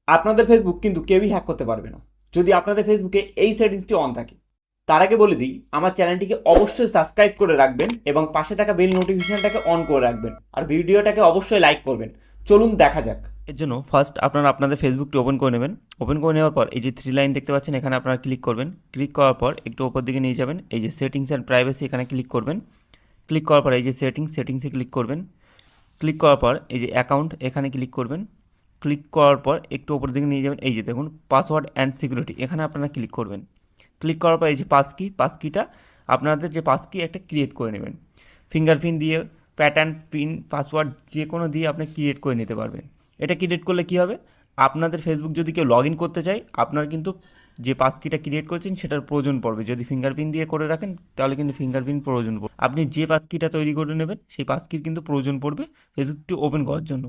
আপনাদের ফেসবুক কিন্তু কেউই হ্যাক করতে পারবে না যদি আপনাদের ফেসবুকে এই সেটিংসটি অন থাকে। তার আগে বলে দিই, আমার চ্যানেলটিকে অবশ্যই সাবস্ক্রাইব করে রাখবেন এবং পাশে থাকা বেল নোটিফিকেশনটাকে অন করে রাখবেন, আর ভিডিওটাকে অবশ্যই লাইক করবেন। চলুন দেখা যাক। এর জন্য ফার্স্ট আপনারা আপনাদের ফেসবুকটি ওপেন করে নেবেন। ওপেন করে নেওয়ার পর এই যে থ্রি লাইন দেখতে পাচ্ছেন, এখানে আপনারা ক্লিক করবেন। ক্লিক করার পর একটু ওপর দিকে নিয়ে যাবেন, এই যে সেটিংস অ্যান্ড প্রাইভেসি এখানে ক্লিক করবেন। ক্লিক করার পর এই যে সেটিংসে ক্লিক করবেন। ক্লিক করার পর এই যে অ্যাকাউন্ট এখানে ক্লিক করবেন। ক্লিক করার পর একটু ওপর দিকে নিয়ে যাবেন, এই যে দেখুন পাসওয়ার্ড অ্যান্ড সিকিউরিটি এখানে আপনারা ক্লিক করবেন। ক্লিক করার পর এই যে পাসকিটা আপনাদের যে পাসকি একটা ক্রিয়েট করে নেবেন। ফিঙ্গারপ্রিন্ট দিয়ে, প্যাটার্ন, পিন, পাসওয়ার্ড যে কোনো দিয়ে আপনি ক্রিয়েট করে নিতে পারবেন। এটা ক্রিয়েট করলে কী হবে, আপনাদের ফেসবুক যদি কেউ লগ ইন করতে চায়, আপনার কিন্তু যে পাসকিটা ক্রিয়েট করেছেন সেটার প্রয়োজন পড়বে। যদি ফিঙ্গারপ্রিন্ট দিয়ে করে রাখেন তাহলে কিন্তু ফিঙ্গারপ্রিন্ট প্রয়োজন পড়বে। আপনি যে পাসকিটা তৈরি করে নেবেন সেই পাসকির কিন্তু প্রয়োজন পড়বে ফেসবুকটি ওপেন করার জন্য।